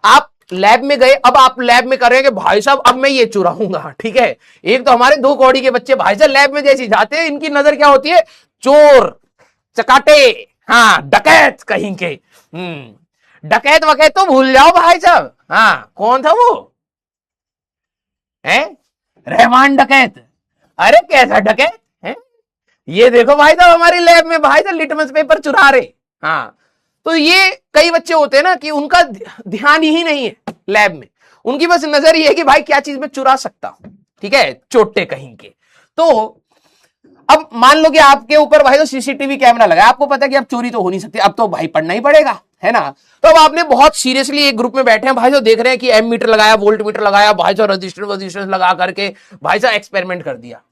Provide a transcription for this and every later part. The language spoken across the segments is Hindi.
आप लैब में गए, अब आप लैब में करेंगे भाई साहब अब मैं ये चुराऊंगा, ठीक है। एक तो हमारे 2 कौड़ी के बच्चे भाई साहब लैब में जैसे जाते हैं इनकी नजर क्या होती है, चोर चकाटे, हाँ डकैत कहीं के। डकैत वकैत तो भूल जाओ भाई साहब। हाँ कौन था वो, है रहमान डकैत। अरे कैसा डकैत है, ये देखो भाई साहब हमारी लैब में भाई साहब लिटमस पेपर चुरा रहे। हाँ तो ये कई बच्चे होते हैं ना कि उनका ध्यान ही नहीं है लैब में, उनकी बस नजर ये है कि भाई क्या चीज में चुरा सकता हूं, ठीक है, चोटे कहीं के। तो अब मान लो कि आपके ऊपर भाई तो सीसीटीवी कैमरा लगा, आपको पता है कि अब चोरी तो हो नहीं सकती, अब तो भाई पढ़ना ही पड़ेगा, है ना। तो अब आपने बहुत सीरियसली एक ग्रुप में बैठे हैं भाई जो देख रहे हैं कि एम मीटर लगाया, वोल्ट मीटर लगाया, भाई जो रजिस्टर लगा करके भाई साहब एक्सपेरिमेंट कर दिया।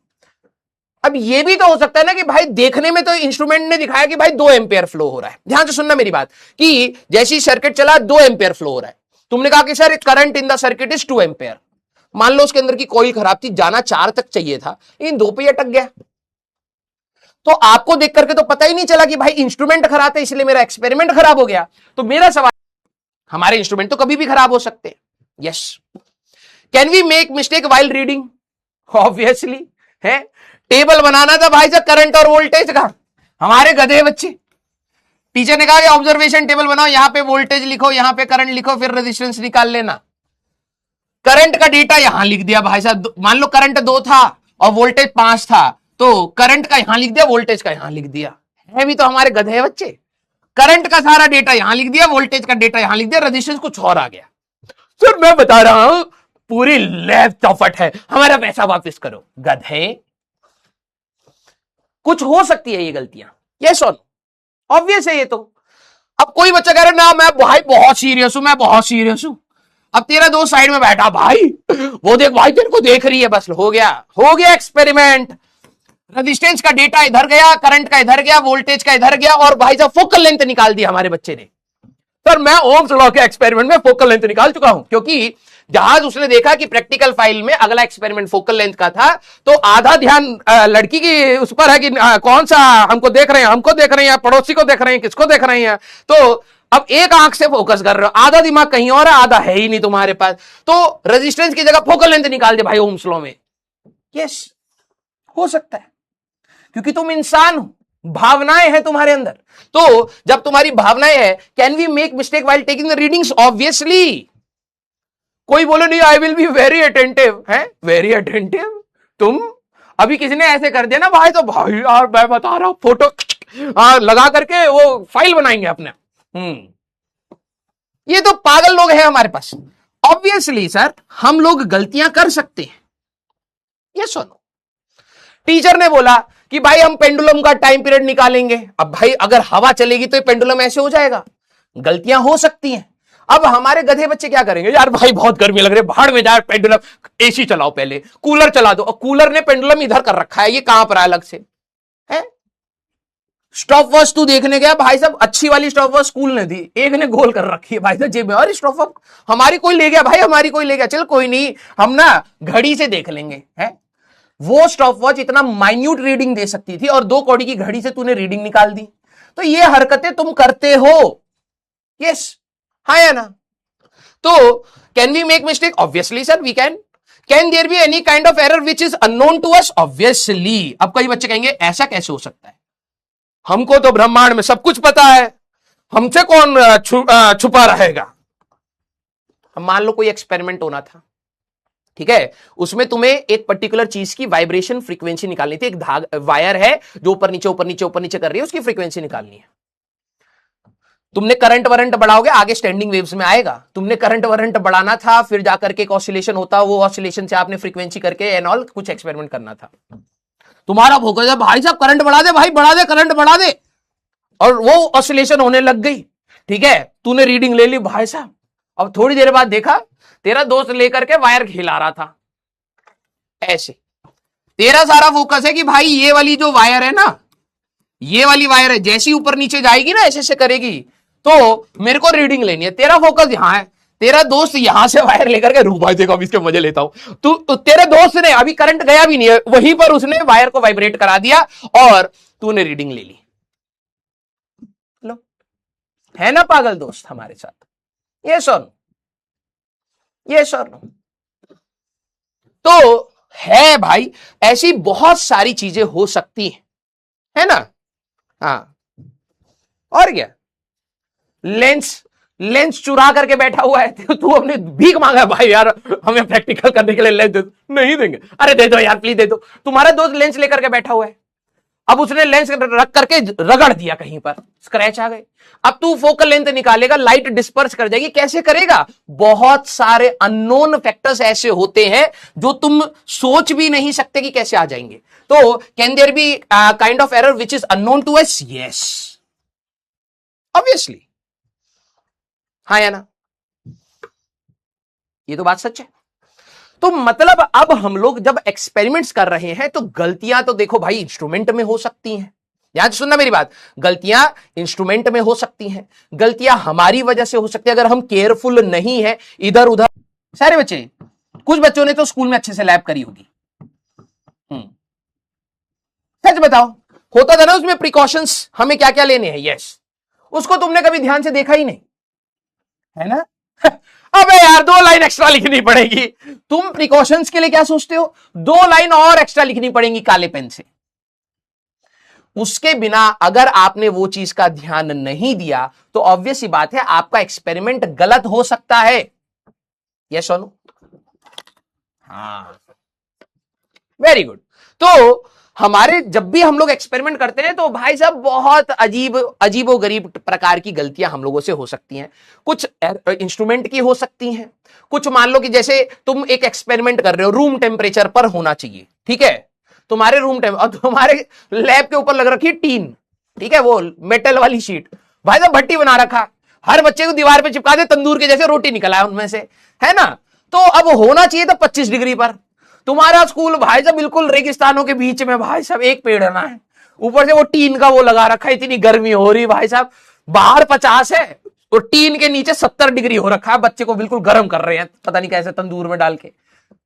अब ये भी तो हो सकता है ना कि भाई देखने में तो इंस्ट्रूमेंट ने दिखाया कि भाई 2 एम्पियर फ्लो हो रहा है, ध्यान से सुनना मेरी बात, कि जैसी सर्किट चला 2 एम्पियर फ्लो हो रहा है, तुमने कहा कि sir current in the circuit is 2 ampere. मान लो उसके अंदर की कॉइल खराब थी, जाना 4 तक चाहिए था, इन 2 पे ही अटक गया। तो आपको देख करके तो पता ही नहीं चला कि भाई इंस्ट्रूमेंट खराब है इसलिए मेरा एक्सपेरिमेंट खराब हो गया। तो मेरा सवाल, हमारे इंस्ट्रूमेंट तो कभी भी खराब हो सकते हैं, yes. Can we make mistake while reading, obviously है। टेबल बनाना था भाई साहब करंट और वोल्टेज का, हमारे गधे बच्चे, टीचर ने कहा कि ऑब्जर्वेशन टेबल बनाओ, यहां पे वोल्टेज लिखो, यहां पे करंट लिखो, फिर रेजिस्टेंस निकाल लेना। करंट का डेटा यहां लिख दिया भाई साहब, मान लो करंट 2 था और वोल्टेज 5 था, तो करंट का यहां लिख दिया, वोल्टेज का यहां लिख दिया, है भी तो हमारे गधे बच्चे। करंट का सारा डेटा यहां लिख दिया, वोल्टेज का डेटा यहां लिख दिया, रेजिस्टेंस कुछ और आ गया। सर मैं बता रहा हूं पूरी लैब चौपट है, हमारा पैसा वापस करो। गधे, कुछ हो सकती है ये गलतियां, यस और नो, ऑब्वियस है ये तो। अब कोई बच्चा कह रहा है ना मैं भाई बहुत सीरियस हूं, मैं बहुत सीरियस हूं। अब तेरा दोस्त साइड में बैठा, भाई वो देख भाई तेरे को देख रही है, बस हो गया एक्सपेरिमेंट। रेजिस्टेंस का डेटा इधर गया, करंट का इधर गया, वोल्टेज का इधर गया, और भाई साहब फोकल लेंथ निकाल दी हमारे बच्चे ने। सर मैं ओम्स लॉ के एक्सपेरिमेंट में फोकल लेंथ निकाल चुका हूं, क्योंकि जहाज उसने देखा कि प्रैक्टिकल फाइल में अगला एक्सपेरिमेंट फोकल लेंथ का था, तो आधा ध्यान लड़की की उस पर है कि कौन सा हमको देख रहे हैं, पड़ोसी को देख रहे हैं, किसको देख रहे हैं। तो अब एक आंख से फोकस कर रहे हो, आधा दिमाग कहीं और है, आधा है ही नहीं तुम्हारे पास। तो रेजिस्टेंस की जगह फोकल लेंथ निकाल दे भाई ओम्स लॉ में, यस हो सकता है, क्योंकि तुम इंसान हो, भावनाएं हैं तुम्हारे अंदर। तो जब तुम्हारी भावनाएं हैं, can we make mistake while taking the readings, obviously. कोई बोलो नहीं I will be very attentive, है वेरी अटेंटिव, तुम अभी किसी ने ऐसे कर दिया ना भाई, तो भाई यार मैं बता रहा हूं फोटो लगा करके वो फाइल बनाएंगे अपने। ये तो पागल लोग हैं हमारे पास। ऑब्वियसली सर हम लोग गलतियां कर सकते हैं, ये सुनो। टीचर ने बोला कि भाई हम पेंडुलम का टाइम पीरियड निकालेंगे। अब भाई अगर हवा चलेगी तो ये पेंडुलम ऐसे हो जाएगा, गलतियां हो सकती हैं। अब हमारे गधे बच्चे क्या करेंगे, यार भाई बहुत गर्मी लग रही है, भाड़ में जाए पेंडुलम, एसी चलाओ, पहले कूलर चला दो, और कूलर ने पेंडुलम इधर कर रखा है, ये कहां पर है अलग से, है। स्टॉप वॉच तू देखने गया भाई साहब, अच्छी वाली स्टॉप वॉच स्कूल ने दी, एक ने गोल कर रखी है भाई साहब जेब में, और स्टॉप वॉच हमारी कोई ले गया भाई, हमारी कोई ले गया, चल कोई नहीं हम ना घड़ी से देख लेंगे, है। वो स्टॉप वॉच इतना माइन्यूट रीडिंग दे सकती थी, और 2 कौड़ी की घड़ी से तूने रीडिंग निकाल दी। तो ये हरकतें तुम करते हो, यस, हाँ या ना। तो can we make mistake, obviously sir we can. Can there be any kind of error which is unknown to us, obviously. अब कई बच्चे कहेंगे ऐसा कैसे हो सकता है, हमको तो ब्रह्मांड में सब कुछ पता है, हमसे कौन छुपा रहेगा। मान लो कोई एक्सपेरिमेंट होना था, ठीक है, उसमें तुम्हें एक पर्टिकुलर चीज की वाइब्रेशन फ्रीक्वेंसी निकालनी थी, एक वायर है जो ऊपर नीचे कर रही है, उसकी फ्रीक्वेंसी निकालनी है। तुमने करंट वरंट बढ़ाओगे, आगे स्टैंडिंग वेव्स में आएगा। तुमने करंट वरंट बढ़ाना था, फिर जाकर के एक ऑसिलेशन होता, वो ऑसिलेशन से आपने फ्रीक्वेंसी करके एंड ऑल कुछ एक्सपेरिमेंट करना था। तुम्हारा फोकस है भाई साहब करंट बढ़ा दे, भाई बढ़ा दे, करंट बढ़ा दे, और वो ऑसिलेशन होने लग गई, ठीक है, तूने रीडिंग ले ली भाई साहब। अब थोड़ी देर बाद देखा तेरा दोस्त लेकर के वायर खिला रहा था ऐसे, तेरा सारा फोकस है कि भाई ये वाली जो वायर है ना, ये वाली वायर है, जैसी ऊपर नीचे जाएगी ना ऐसे ऐसे करेगी, तो मेरे को रीडिंग लेनी है, तेरा फोकस यहां है। तेरा दोस्त यहां से वायर लेकर के, रूप भाई देखो अब इसके मजे लेता हूं, तू तेरे दोस्त ने अभी करंट गया भी नहीं है, वहीं पर उसने वायर को वाइब्रेट करा दिया और तूने रीडिंग ले ली। लो, है ना पागल दोस्त हमारे साथ, ये सुन। यस और नो? तो है भाई, ऐसी बहुत सारी चीजें हो सकती हैं, है ना? हाँ, और क्या? लेंस लेंस चुरा करके बैठा हुआ है, तो तू अपने भीख मांगा भाई यार हमें प्रैक्टिकल करने के लिए लेंस दे दो, नहीं देंगे, अरे दे दो यार प्लीज दे दो। तुम्हारा दोस्त लेंस लेकर के बैठा हुआ है, अब उसने लेंस रख करके रगड़ दिया कहीं पर, स्क्रैच आ गए। अब तू फोकल लेंथ निकालेगा, लाइट डिस्पर्स कर जाएगी, कैसे करेगा? बहुत सारे अननोन फैक्टर्स ऐसे होते हैं जो तुम सोच भी नहीं सकते कि कैसे आ जाएंगे। तो can there be kind of error which is unknown to us? Yes, obviously. हाँ या ना? ये तो बात सच है। तो मतलब अब हम लोग जब एक्सपेरिमेंट्स कर रहे हैं तो गलतियां तो देखो भाई इंस्ट्रूमेंट में हो सकती हैं, यहां से सुनना मेरी बात, गलतियां इंस्ट्रूमेंट में हो सकती हैं, गलतियां हमारी वजह से हो सकती है अगर हम केयरफुल नहीं है इधर उधर। सारे बच्चे, कुछ बच्चों ने तो स्कूल में अच्छे से लैब करी होगी, सच बताओ, होता था ना उसमें प्रिकॉशंस हमें क्या क्या लेने हैं? यस, उसको तुमने कभी ध्यान से देखा ही नहीं, है ना? अबे यार 2 लाइन एक्स्ट्रा लिखनी पड़ेगी, तुम प्रिकॉशंस के लिए क्या सोचते हो? 2 लाइन और एक्स्ट्रा लिखनी पड़ेगी काले पेन से। उसके बिना अगर आपने वो चीज का ध्यान नहीं दिया तो ऑब्वियस सी बात है आपका एक्सपेरिमेंट गलत हो सकता है। यस और नो? हाँ, वेरी गुड। तो हमारे जब भी हम लोग एक्सपेरिमेंट करते हैं तो भाई साहब बहुत अजीबो गरीब प्रकार की गलतियां हम लोगों से हो सकती हैं। कुछ इंस्ट्रूमेंट की हो सकती हैं, कुछ मान लो कि जैसे तुम एक एक्सपेरिमेंट कर रहे हो, रूम टेम्परेचर पर होना चाहिए, ठीक है? तुम्हारे और तुम्हारे लैब के ऊपर लग रखी है टीन, ठीक है, वो मेटल वाली शीट, भाई साहब भट्टी बना रखा, हर बच्चे को दीवार पे चिपका दे, तंदूर के जैसे रोटी निकला है उनमें से, है ना? तो अब होना चाहिए था 25 डिग्री पर, तुम्हारा स्कूल भाई साहब बिल्कुल रेगिस्तानों के बीच में, भाई साहब एक पेड़ ना है, ऊपर से वो टीन का वो लगा रखा है, इतनी गर्मी हो रही भाई साहब, बाहर 50 है और टीन के नीचे 70 डिग्री हो रखा है, बच्चे को बिल्कुल गर्म कर रहे हैं पता नहीं कैसे तंदूर में डाल के।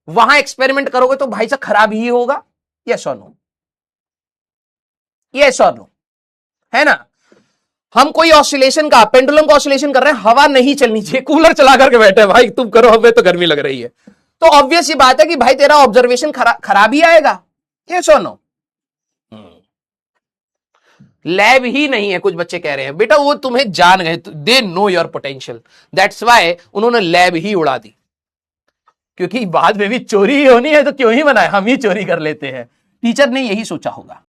वहां एक्सपेरिमेंट करोगे तो भाई साहब खराब ही होगा। यस और नो? यस और नो? है ना? हम कोई ऑसिलेशन का, पेंडुलम का ऑसिलेशन कर रहे हैं, हवा नहीं चलनी चाहिए, कूलर चला करके बैठे भाई, तुम करो, हमें तो गर्मी लग रही है, तो ऑब्वियस ये बात है कि भाई तेरा ऑब्जर्वेशन खराब ही आएगा। यस और नो? लैब ही नहीं है, कुछ बच्चे कह रहे हैं बेटा वो तुम्हें जान गए, they know your potential, that's why उन्होंने लैब ही उड़ा दी, क्योंकि बाद में भी चोरी ही होनी है तो क्यों ही बनाए, हम ही चोरी कर लेते हैं। टीचर ने यही सोचा होगा।